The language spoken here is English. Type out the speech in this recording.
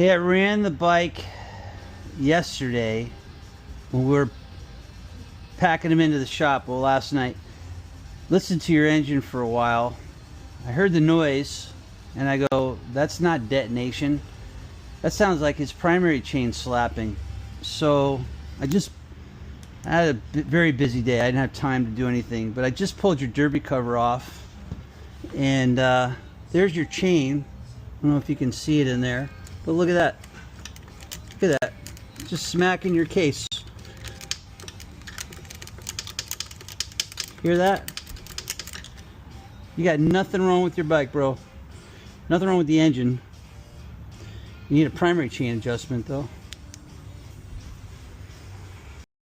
Hey, I ran the bike yesterday when we were packing them into the shop. Well, last night, listened to your engine for a while. I heard the noise and I go, that's not detonation. That sounds like his primary chain slapping. So I had a very busy day. I didn't have time to do anything, but I just pulled your derby cover off, and there's your chain. I don't know if you can see it in there, but look at that. Look at that. Just smacking your case. Hear that? You got nothing wrong with your bike, bro. Nothing wrong with the engine. You need a primary chain adjustment, though.